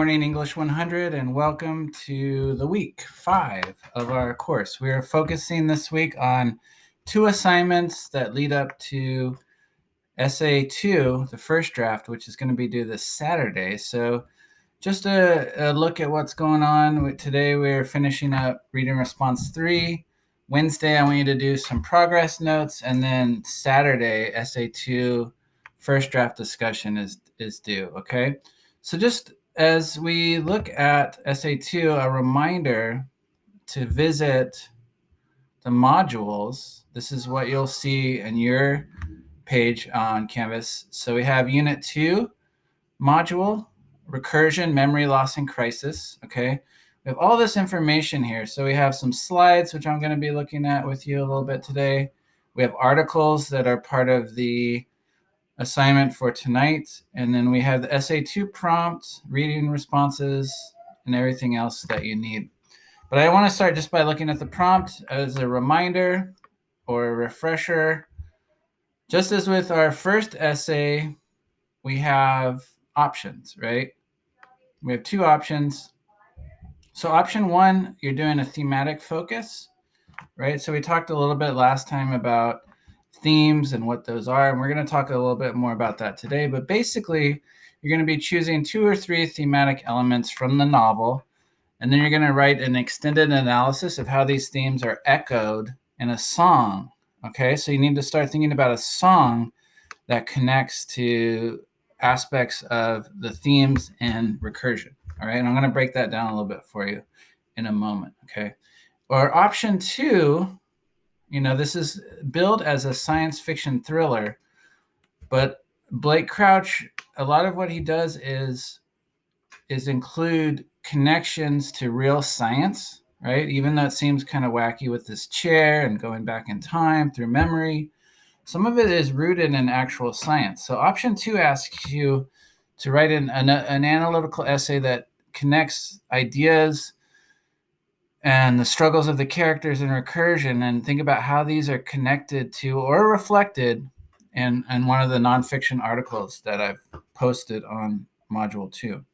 morning, English 100, and welcome to the week 5 of our course. We are focusing this week on 2 assignments that lead up to Essay 2, the first draft, which is going to be due this Saturday. So just a look at what's going on. Today we're finishing up reading response 3. Wednesday, I want you to do some progress notes, and then Saturday, Essay 2, first draft discussion is due, okay? So just as we look at Essay 2, a reminder to visit the modules. This is what you'll see in your page on Canvas. So we have Unit 2 module, Recursion, Memory Loss and Crisis, okay? We have all this information here. So we have some slides, which I'm going to be looking at with you a little bit today. We have articles that are part of the assignment for tonight, and then we have the Essay 2 prompt, reading responses, and everything else that you need. But I want to start just by looking at the prompt as a reminder or a refresher. Just as with our first essay, we have options, right? We have 2 options. So option 1, you're doing a thematic focus, right? So we talked a little bit last time about themes and what those are, and we're going to talk a little bit more about that today. But basically, you're going to be choosing 2 or 3 thematic elements from the novel, and then you're going to write an extended analysis of how these themes are echoed in a song. Okay, so you need to start thinking about a song that connects to aspects of the themes in Recursion. All right, and I'm going to break that down a little bit for you in a moment. Okay, or option 2, this is billed as a science fiction thriller, but Blake Crouch, a lot of what he does is include connections to real science, right? Even though it seems kind of wacky with this chair and going back in time through memory, some of it is rooted in actual science. So option 2 asks you to write an analytical essay that connects ideas and the struggles of the characters in Recursion, and think about how these are connected to or reflected in one of the nonfiction articles that I've posted on Module 2,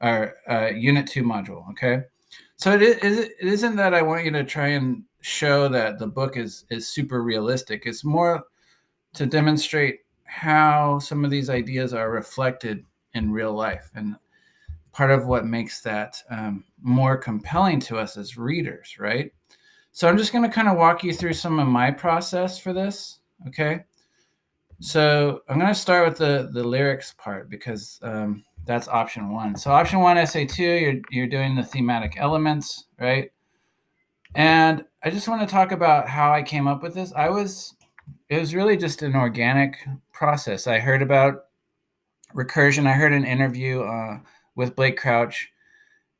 or Unit 2 module, okay? So it isn't that I want you to try and show that the book is super realistic. It's more to demonstrate how some of these ideas are reflected in real life, and part of what makes that more compelling to us as readers, right? So I'm just going to kind of walk you through some of my process for this, okay? So I'm going to start with the lyrics part, because that's option 1. So option 1, essay 2, you're doing the thematic elements, right? And I just want to talk about how I came up with this. It was really just an organic process. I heard about Recursion. I heard an interview with Blake Crouch,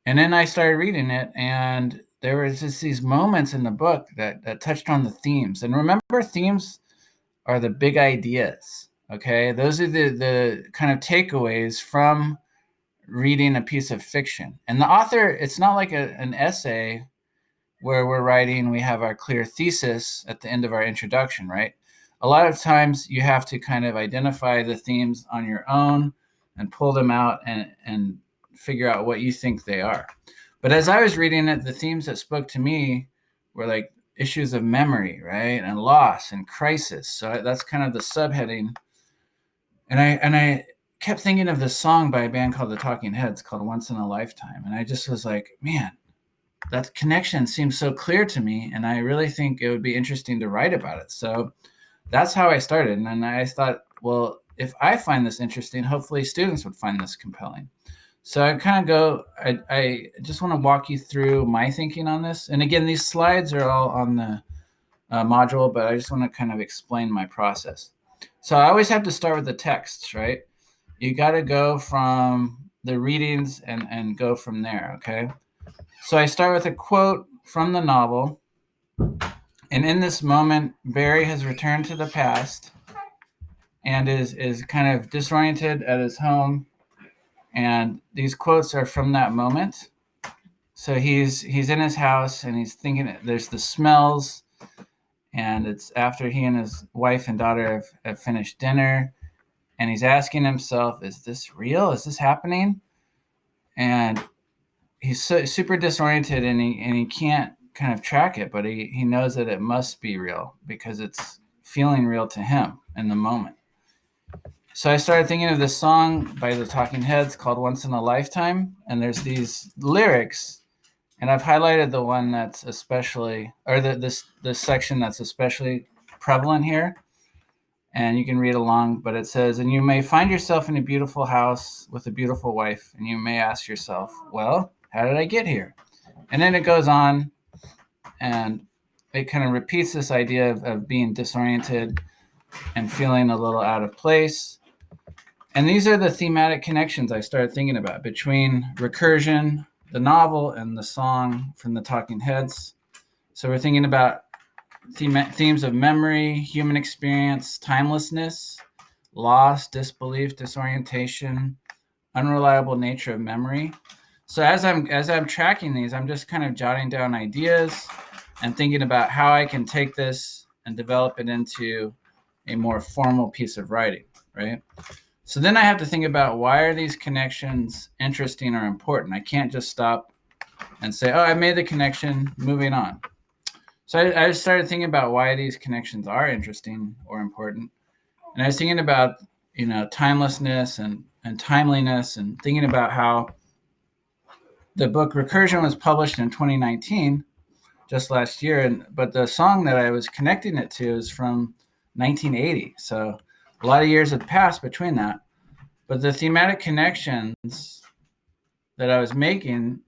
and then I started reading it, and there was just these moments in the book that touched on the themes. And remember, themes are the big ideas, okay? Those are the kind of takeaways from reading a piece of fiction. And the author, it's not like an essay where we have our clear thesis at the end of our introduction, right? A lot of times you have to kind of identify the themes on your own and pull them out and figure out what you think they are. But as I was reading it, the themes that spoke to me were like issues of memory, right? And loss and crisis. So that's kind of the subheading. And I kept thinking of this song by a band called the Talking Heads called Once in a Lifetime. And I just was like, man, that connection seems so clear to me. And I really think it would be interesting to write about it. So that's how I started. And then I thought, well, if I find this interesting, hopefully students would find this compelling. So I just want to walk you through my thinking on this. And again, these slides are all on the module, but I just want to kind of explain my process. So I always have to start with the texts, right? You got to go from the readings and go from there, okay? So I start with a quote from the novel. And in this moment, Barry has returned to the past and is kind of disoriented at his home. And these quotes are from that moment. So he's in his house and he's thinking, there's the smells, and it's after he and his wife and daughter have finished dinner, and he's asking himself, is this real? Is this happening? and he's super disoriented, and he can't kind of track it, but he knows that it must be real because it's feeling real to him in the moment. So I started thinking of this song by the Talking Heads called Once in a Lifetime, and there's these lyrics, and I've highlighted the one that's especially, or this section that's especially prevalent here, and you can read along, but it says, and you may find yourself in a beautiful house with a beautiful wife, and you may ask yourself, well, how did I get here? And then it goes on, and it kind of repeats this idea of being disoriented and feeling a little out of place. And these are the thematic connections I started thinking about between Recursion, the novel, and the song from the Talking Heads. So we're thinking about themes of memory, human experience, timelessness, loss, disbelief, disorientation, unreliable nature of memory. So as I'm tracking these, I'm just kind of jotting down ideas and thinking about how I can take this and develop it into a more formal piece of writing, right? So then I have to think about, why are these connections interesting or important? I can't just stop and say, oh, I made the connection, moving on. So I started thinking about why these connections are interesting or important. And I was thinking about, timelessness and timeliness, and thinking about how the book Recursion was published in 2019, just last year. But the song that I was connecting it to is from 1980. So a lot of years had passed between that. But the thematic connections that I was making,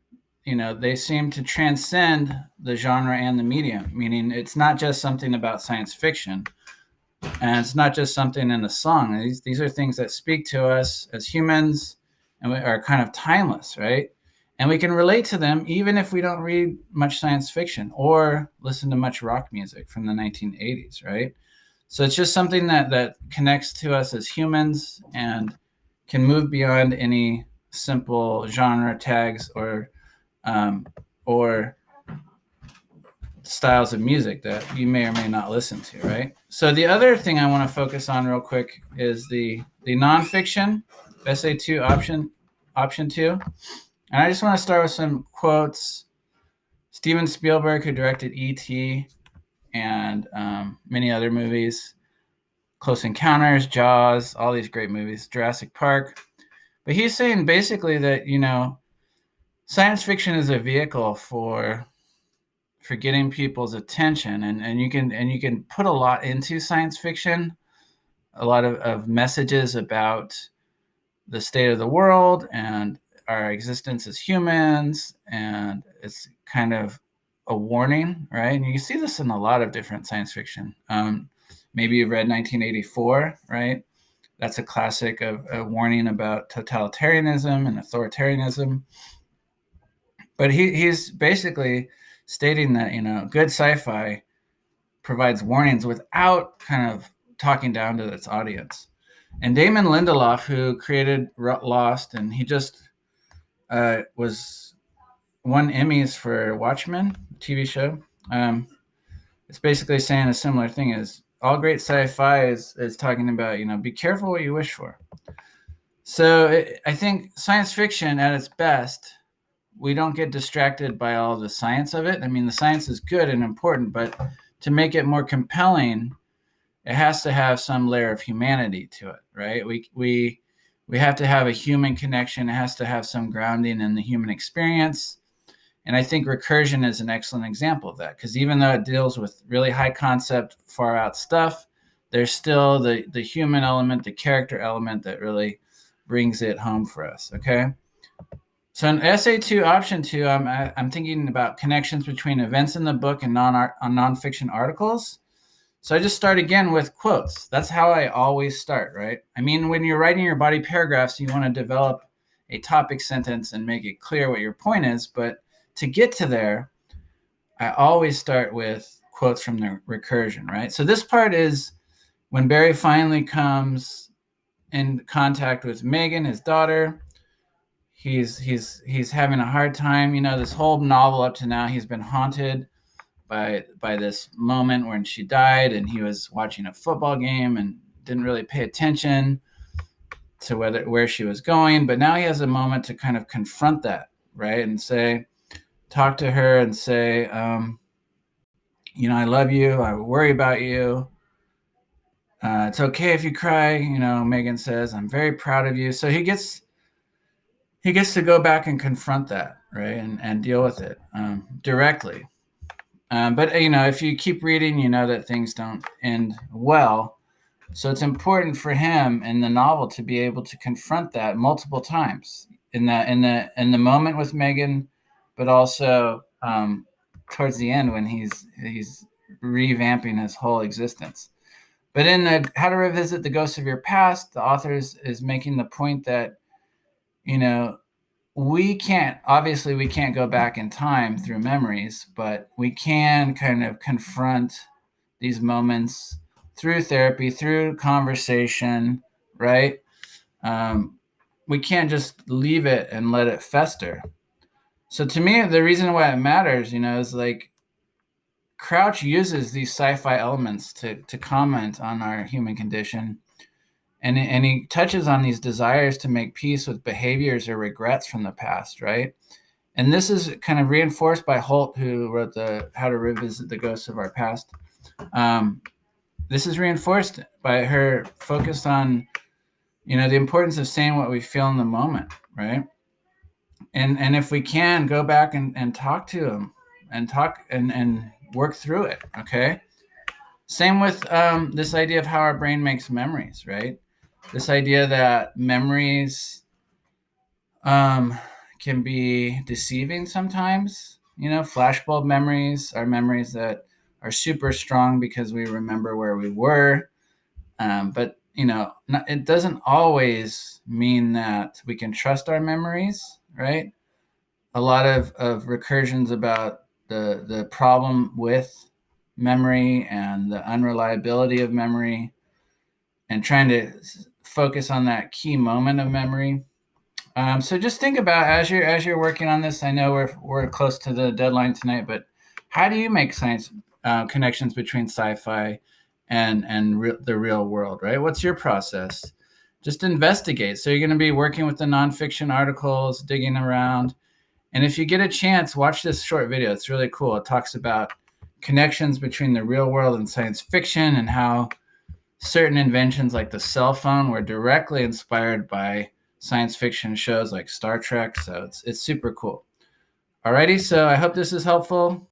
they seem to transcend the genre and the medium, meaning it's not just something about science fiction, and it's not just something in the song. These are things that speak to us as humans, and we are kind of timeless, right? And we can relate to them even if we don't read much science fiction or listen to much rock music from the 1980s, right? So it's just something that connects to us as humans and can move beyond any simple genre tags or styles of music that you may or may not listen to, right? So the other thing I want to focus on real quick is the nonfiction, Essay 2, option 2. And I just want to start with some quotes. Steven Spielberg, who directed E.T. and many other movies, Close Encounters, Jaws, all these great movies, Jurassic Park. But he's saying basically that, science fiction is a vehicle for getting people's attention, and you can put a lot into science fiction, a lot of messages about the state of the world and our existence as humans, and it's kind of a warning, right? And you can see this in a lot of different science fiction. Maybe you've read 1984, right? That's a classic of a warning about totalitarianism and authoritarianism. But he's basically stating that, good sci-fi provides warnings without kind of talking down to its audience. And Damon Lindelof, who created Lost, and he just won Emmys for Watchmen TV show. It's basically saying a similar thing as all great sci-fi is talking about, be careful what you wish for. So I think science fiction at its best, we don't get distracted by all the science of it. I mean, the science is good and important, but to make it more compelling, it has to have some layer of humanity to it, right? We have to have a human connection. It has to have some grounding in the human experience. And I think Recursion is an excellent example of that, because even though it deals with really high concept, far out stuff, there's still the human element, the character element that really brings it home for us, okay? So in Essay 2, Option 2, I'm thinking about connections between events in the book and nonfiction articles. So I just start again with quotes. That's how I always start, right? I mean, when you're writing your body paragraphs, you want to develop a topic sentence and make it clear what your point is. But to get to there, I always start with quotes from the Recursion, right? So this part is when Barry finally comes in contact with Megan, his daughter. He's having a hard time. This whole novel up to now, he's been haunted by this moment when she died, and he was watching a football game and didn't really pay attention. to where she was going, but now he has a moment to kind of confront that, right? And talk to her and say, I love you. I worry about you. It's okay if you cry. Megan says, I'm very proud of you. So he gets to go back and confront that, right? And deal with it directly. But if you keep reading, you know that things don't end well. So it's important for him in the novel to be able to confront that multiple times in the moment with Megan, but also towards the end when he's revamping his whole existence. But in the How to Revisit the Ghosts of Your Past, the author is making the point that we can't go back in time through memories, but we can kind of confront these moments through therapy, through conversation, right? We can't just leave it and let it fester. So to me, the reason why it matters, is like Crouch uses these sci-fi elements to comment on our human condition. And he touches on these desires to make peace with behaviors or regrets from the past, right? And this is kind of reinforced by Holt, who wrote the How to Revisit the Ghosts of Our Past. This is reinforced by her focus on, the importance of saying what we feel in the moment, right? And if we can, go back and talk to him and talk and work through it, okay? Same with this idea of how our brain makes memories, right? This idea that memories can be deceiving sometimes. Flashbulb memories are memories that are super strong because we remember where we were. But, it doesn't always mean that we can trust our memories, right? A lot of recursions about the problem with memory and the unreliability of memory and trying to focus on that key moment of memory. So just think about as you're working on this. I know we're close to the deadline tonight, but how do you make science connections between sci-fi and the real world, right? What's your process? Just investigate. So you're going to be working with the nonfiction articles, digging around, and if you get a chance, watch this short video. It's really cool. It talks about connections between the real world and science fiction and how certain inventions like the cell phone were directly inspired by science fiction shows like Star Trek. So it's super cool. Alrighty, so I hope this is helpful.